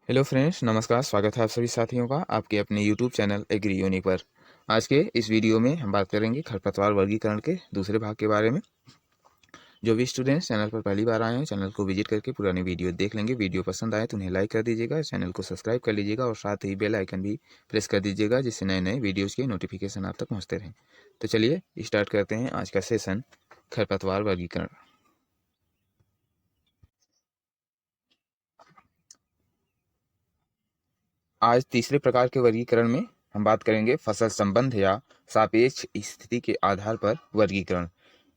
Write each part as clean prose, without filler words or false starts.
Hello friends, नमस्कार। स्वागत है आप सभी साथियों का आपके अपने यूट्यूब चैनल एग्री यूनिक पर। आज के इस वीडियो में हम बात करेंगे खरपतवार वर्गीकरण के दूसरे भाग के बारे में। जो भी स्टूडेंट्स चैनल पर पहली बार आए हैं, चैनल को विजिट करके पुरानी वीडियो देख लेंगे। वीडियो पसंद आए तो उन्हें लाइक कर दीजिएगा, चैनल को सब्सक्राइब कर लीजिएगा और साथ ही बेल आइकन भी प्रेस कर दीजिएगा, जिससे नए नए वीडियोज़ के नोटिफिकेशन आप तक पहुँचते रहें। तो चलिए स्टार्ट करते हैं आज का सेशन, खरपतवार वर्गीकरण। आज तीसरे प्रकार के वर्गीकरण में हम बात करेंगे फसल संबंध या सापेक्ष स्थिति के आधार पर वर्गीकरण।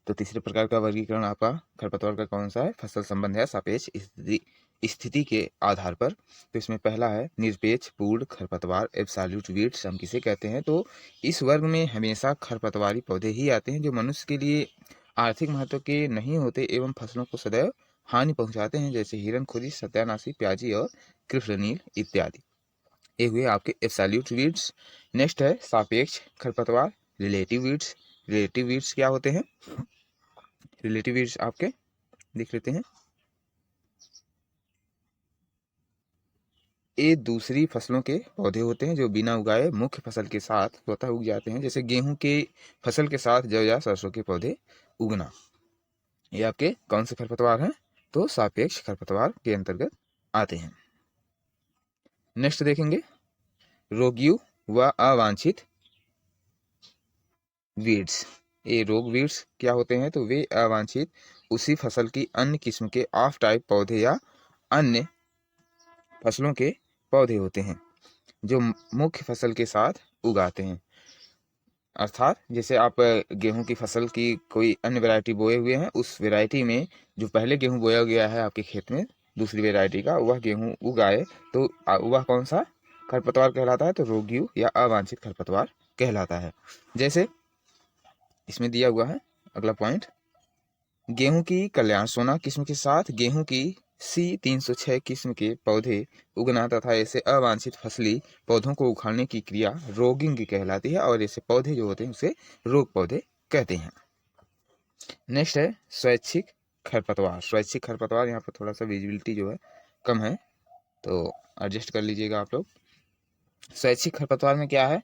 तो तीसरे प्रकार का वर्गीकरण आपका खरपतवार का कौन सा है? फसल संबंध या सापेक्ष स्थिति के आधार पर। तो इसमें पहला है निरपेक्ष पूर्ण खरपतवार, एब्सोल्यूट वीड्स हम किसे कहते हैं। तो इस वर्ग में हमेशा खरपतवारी पौधे ही आते हैं जो मनुष्य के लिए आर्थिक महत्व के नहीं होते एवं फसलों को सदैव हानि पहुंचाते हैं, जैसे हिरणखुरी, सत्यानाशी, प्याजी और कृष्णनील इत्यादि। ये हुए आपके एब्सोल्यूट वीड्स। नेक्स्ट है सापेक्ष खरपतवार, रिलेटिव वीड्स। रिलेटिव वीड्स क्या होते हैं? रिलेटिव वीड्स आपके देख लेते हैं। ये दूसरी फसलों के पौधे होते हैं जो बिना उगाए मुख्य फसल के साथ स्वतः उग जाते हैं, जैसे गेहूं के फसल के साथ जौ या सरसों के पौधे उगना। ये आपके कौन से खरपतवार हैं? तो सापेक्ष खरपतवार के अंतर्गत आते हैं। नेक्स्ट देखेंगे रोगीय व अवांछित वीड्स। ये रोग वीड्स क्या होते हैं? तो वे अवांछित उसी फसल की अन्य किस्म के ऑफ टाइप पौधे या अन्य फसलों के पौधे होते हैं जो मुख्य फसल के साथ उगाते हैं। अर्थात जैसे आप गेहूं की फसल की कोई अन्य वैरायटी बोए हुए हैं, उस वैरायटी में जो पहले गेहूं बोया गया है आपके खेत में दूसरी वैरायटी का, वह गेहूं उगाए तो वह कौन सा खरपतवार कहलाता है? तो रोगीय या अवांछित खरपतवार कहलाता है। जैसे इसमें दिया हुआ है अगला पॉइंट, गेहूं की कल्याण सोना किस्म के साथ गेहूं की C306 किस्म के पौधे उगना तथा ऐसे अवांछित फसली पौधों को उखाड़ने की क्रिया रोगिंग कहलाती है और ऐसे पौधे जो होते हैं उसे रोग पौधे कहते हैं। नेक्स्ट है स्वैच्छिक खरपतवार। स्वैच्छिक खरपतवार, यहाँ पर थोड़ा सा विजिबिलिटी जो है कम है तो एडजस्ट कर लीजिएगा आप लोग। स्वैच्छिक खरपतवार में क्या है?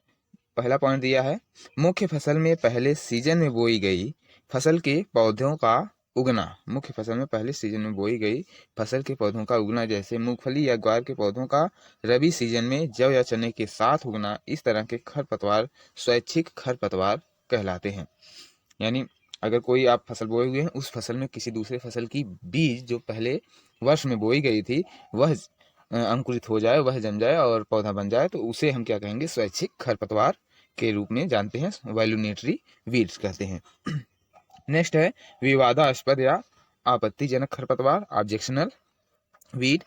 पहला पॉइंट दिया है, मुख्य फसल में पहले सीजन में बोई गई फसल के पौधों का उगना। मुख्य फसल में पहले सीजन में बोई गई फसल के पौधों का उगना, जैसे मूंगफली या ग्वार के पौधों का रबी सीजन में जौ या चने के साथ उगना। इस तरह के खरपतवार स्वैच्छिक खरपतवार कहलाते हैं। यानी अगर कोई आप फसल बोए हुए हैं, उस फसल में किसी दूसरे फसल की बीज जो पहले वर्ष में बोई गई थी वह अंकुरित हो जाए, वह जम जाए और पौधा बन जाए, तो उसे हम क्या कहेंगे? स्वैच्छिक खरपतवार के रूप में जानते हैं, वैल्यूनेटरी वीड्स कहते हैं। नेक्स्ट है विवादास्पद या आपत्तिजनक खरपतवार, ऑब्जेक्शनल वीड,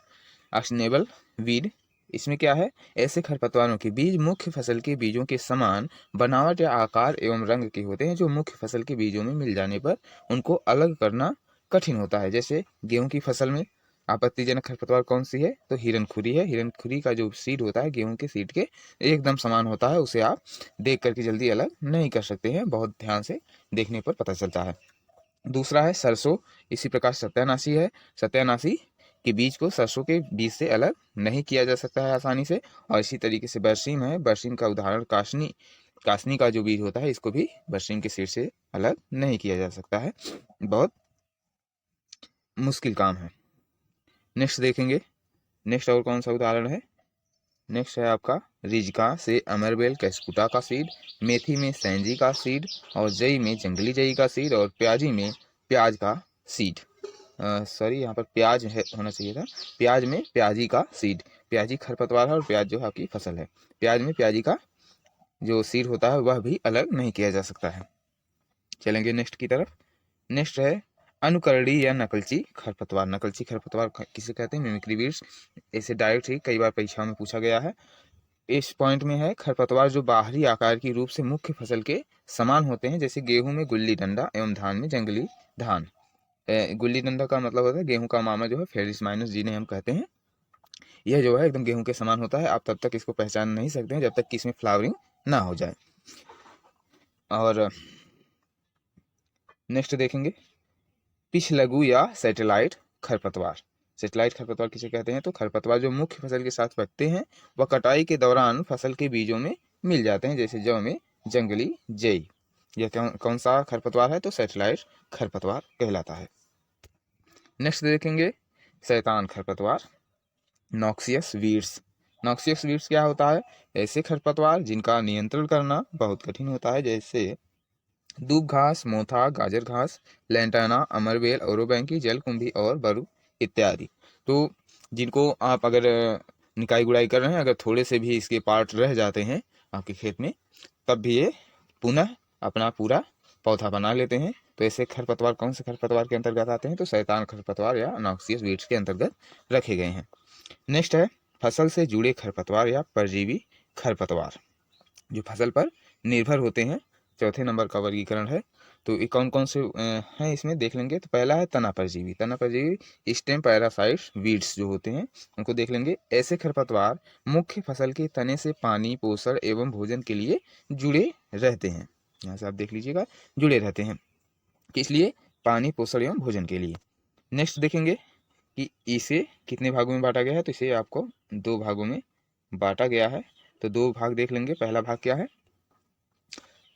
एक्शनेबल वीड। इसमें क्या है? ऐसे खरपतवारों के बीज मुख्य फसल के बीजों के समान बनावट या आकार एवं रंग के होते हैं, जो मुख्य फसल के बीजों में मिल जाने पर उनको अलग करना कठिन होता है। जैसे गेहूं की फसल में आपत्तिजनक खरपतवार कौन सी है? तो हिरणखुरी है। हिरणखुरी का जो सीड होता है गेहूं के सीड के एकदम समान होता है, उसे आप देख करके जल्दी अलग नहीं कर सकते हैं, बहुत ध्यान से देखने पर पता चलता है। दूसरा है सरसों। इसी प्रकार सत्यानाशी है। सत्यानाशी के बीज को सरसों के बीज से अलग नहीं किया जा सकता है आसानी से। और इसी तरीके से बरसीम है। बरसीम का उदाहरण कासनी। कासनी का जो बीज होता है, इसको भी बरसीम के सीड से अलग नहीं किया जा सकता है, बहुत मुश्किल काम है। नेक्स्ट देखेंगे, नेक्स्ट और कौन सा उदाहरण है? नेक्स्ट है आपका रिजका से अमरबेल कैस्कुटा का सीड, मेथी में सैंजी का सीड, और जई में जंगली जई का सीड, और प्याजी में प्याज का सीड। सॉरी, यहाँ पर प्याज है होना चाहिए था। प्याज में प्याजी का सीड। प्याजी खरपतवार है और प्याज जो है आपकी फसल है। प्याज में प्याजी का जो सीड होता है वह भी अलग नहीं किया जा सकता है। चलेंगे नेक्स्ट की तरफ। नेक्स्ट है अनुकरणी या नकलची खरपतवार। नकलची खरपतवार किसे कहते हैं? Mimicry weeds. ऐसे डायरेक्ट ही कई बार परीक्षाओं में पूछा गया है। इस पॉइंट में है खरपतवार जो बाहरी आकार की रूप से मुख्य फसल के समान होते हैं, जैसे गेहूं में गुल्ली डंडा एवं धान में जंगली धान। गुल्ली डंडा का मतलब होता है गेहूं का मामा जो है, फेरिस माइनस जिन्हें हम कहते हैं। यह जो है एकदम गेहूं के समान होता है। आप तब तक इसको पहचान नहीं सकते हैं जब तक कि इसमें फ्लावरिंग ना हो जाए। और नेक्स्ट देखेंगे पिछलगू या सैटेलाइट खरपतवार। सेटेलाइट खरपतवार किसे कहते हैं? तो खरपतवार जो मुख्य फसल के साथ पकते हैं वह कटाई के दौरान फसल के बीजों में मिल जाते हैं, जैसे जौ में जंगली जई। यह कौन सा खरपतवार है? तो सेटेलाइट खरपतवार कहलाता है। नेक्स्ट देखेंगे शैतान खरपतवार, नॉक्सियस वीड्स। नॉक्सियस वीड्स क्या होता है? ऐसे खरपतवार जिनका नियंत्रण करना बहुत कठिन होता है, जैसे दूब घास, मोथा, गाजर घास, लैंटाना, अमरबेल, औरोबैंकी, जलकुंभी और बरु इत्यादि। तो जिनको आप अगर निकाई गुड़ाई कर रहे हैं, अगर थोड़े से भी इसके पार्ट रह जाते हैं आपके खेत में, तब भी ये पुनः अपना पूरा पौधा बना लेते हैं। तो ऐसे खरपतवार कौन से खरपतवार के अंतर्गत आते हैं? तो शैतान खरपतवार या नॉक्सियस वीड्स के अंतर्गत रखे गए हैं। नेक्स्ट है फसल से जुड़े खरपतवार या परजीवी खरपतवार, जो फसल पर निर्भर होते हैं। चौथे नंबर का वर्गीकरण है। तो ये कौन कौन से हैं इसमें देख लेंगे। तो पहला है तना परजीवी। तना परजीवी स्टेम पैरासाइट्स वीड्स जो होते हैं उनको देख लेंगे। ऐसे खरपतवार मुख्य फसल के तने से पानी, पोषण एवं भोजन के लिए जुड़े रहते हैं। यहाँ से आप देख लीजिएगा, जुड़े रहते हैं किस लिए? पानी, पोषण एवं भोजन के लिए। नेक्स्ट देखेंगे कि इसे कितने भागों में बांटा गया है। तो इसे आपको 2 भागों में बांटा गया है। तो 2 भाग देख लेंगे। पहला भाग क्या है?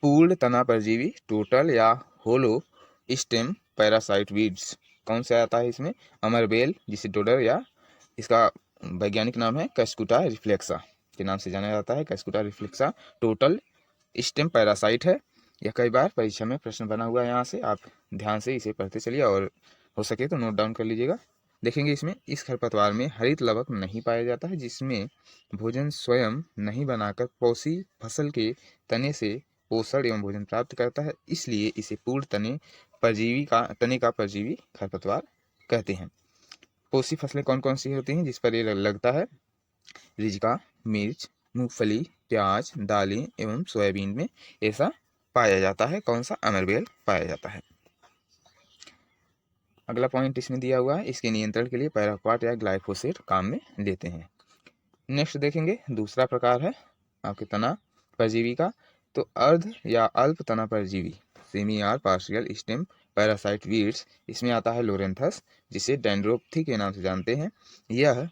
पूर्ण तना परजीवी, टोटल या होलो स्टेम पैरासाइट वीड्स। कौन सा आता है इसमें? अमरबेल, जिसे डोडर या इसका वैज्ञानिक नाम है कैस्कुटा रिफ्लेक्सा के नाम से जाना जाता है। कैस्कुटा रिफ्लेक्सा टोटल स्टेम पैरासाइट है। यह कई बार परीक्षा में प्रश्न बना हुआ है, यहाँ से आप ध्यान से इसे पढ़ते चलिए और हो सके तो नोट डाउन कर लीजिएगा। देखेंगे इसमें इस खरपतवार में हरित लवक नहीं पाया जाता है, जिसमें भोजन स्वयं नहीं बनाकर पौसी फसल के तने से पोषण एवं भोजन प्राप्त करता है, इसलिए इसे पूर्ण तने का परजीवी खरपतवार कहते हैं। पोषी फसलें कौन कौन सी होती हैं जिस पर ये लगता है? रिजका, मिर्च, मूंगफली, प्याज, दालें एवं सोयाबीन में ऐसा पाया जाता है। कौन सा? अमरबेल पाया जाता है। अगला पॉइंट इसमें दिया हुआ है, इसके नियंत्रण के लिए पैराक्वाट या ग्लाइफोसेट काम में लेते हैं। नेक्स्ट देखेंगे दूसरा प्रकार है आपके तना परजीवी का। तो अर्ध या अल्प तना परजीवी, semi or partial stem parasite weeds, इसमें आता है लोरेंथस, जिसे डेंड्रोप्थी के नाम से जानते हैं। यह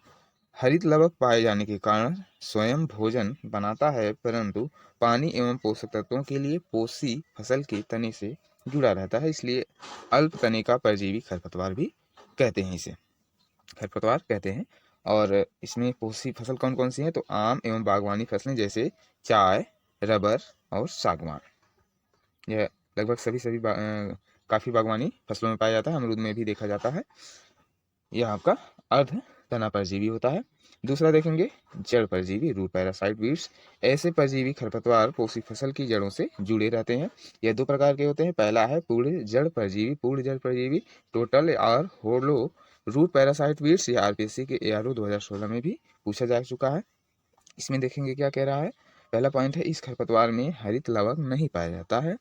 हरित लवक पाए जाने के कारण स्वयं भोजन बनाता है, परंतु पानी एवं पोषक तत्वों के लिए पोषी फसल के तने से जुड़ा रहता है, इसलिए अल्प तने का परजीवी खरपतवार भी कहते हैं, इसे खरपतवार कहते हैं। और इसमें पोषी फसल कौन कौन सी है? तो आम एवं बागवानी फसलें, जैसे चाय, रबर और सागवान। यह लगभग सभी काफ़ी बागवानी फसलों में पाया जाता है। अमरूद में भी देखा जाता है। यह आपका अर्ध तना परजीवी होता है। दूसरा देखेंगे जड़ परजीवी, रूट पैरासाइट वीड्स। ऐसे परजीवी खरपतवार पोषी फसल की जड़ों से जुड़े रहते हैं। यह 2 प्रकार के होते हैं। पहला है पूर्ण जड़ परजीवी। पूर्ण जड़ परजीवी टोटल और होलो रूट पैरासाइट वीड्स, या आरपीएससी के एआरओ 2016 में भी पूछा जा चुका है। इसमें देखेंगे क्या कह रहा है। पहला पॉइंट है, इस खरपतवार में हरित लवक नहीं पाया जाता है,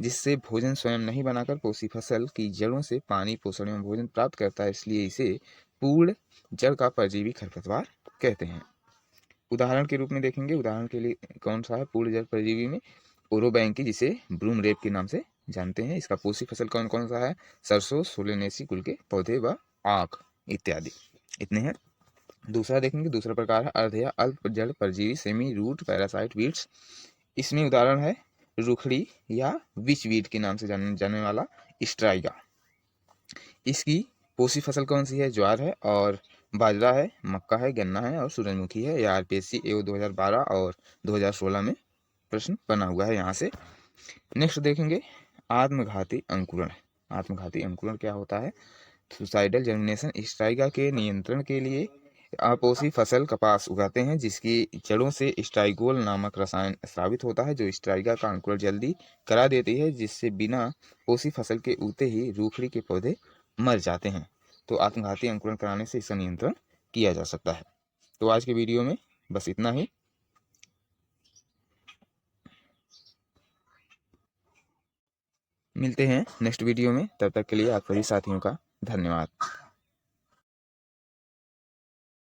जिससे भोजन स्वयं नहीं बनाकर पोषी फसल की जड़ों से पानी, पोषण एवं भोजन प्राप्त करता है, इसलिए इसे पूर्ण जड़ का परजीवी खरपतवार कहते हैं। उदाहरण के रूप में देखेंगे, उदाहरण के लिए कौन सा है पूर्ण जड़ परजीवी में? औरोबैंकी, जिसे ब्रूम रेप के नाम से जानते हैं। इसका पोषी फसल कौन कौन सा है? सरसों, सोलेनेसी कुल के पौधे व आख इत्यादि। इतने हैं। दूसरा देखेंगे, दूसरा प्रकार है अर्ध या अल्प जड़ परजीवी, सेमी रूट पैरासाइट वीड्स। इसमें उदाहरण है रुखड़ी या विच वीड के नाम से जाने वाला स्ट्राइगा। इसकी पोषी फसल कौन सी है? ज्वार है और बाजरा है, मक्का है, गन्ना है और सूरजमुखी है। यह आरपीएससी एओ 2012 और 2016 में प्रश्न बना हुआ है यहाँ से। नेक्स्ट देखेंगे आत्मघाती अंकुरण। आत्मघाती अंकुरण क्या होता है? Suicidal germination. स्ट्राइगा के नियंत्रण के लिए अपोसी फसल कपास उगाते हैं, जिसकी जड़ों से स्ट्राइगोल नामक रसायन स्रावित होता है, जो स्ट्राइगा का अंकुरण जल्दी करा देती है, जिससे बिना पोसी फसल के उगते ही रूखड़ी के पौधे मर जाते हैं। तो आत्मघाती अंकुरण कराने से इसका नियंत्रण किया जा सकता है। तो आज के वीडियो में बस इतना ही। मिलते हैं नेक्स्ट वीडियो में, तब तक के लिए आप सभी साथियों का धन्यवाद।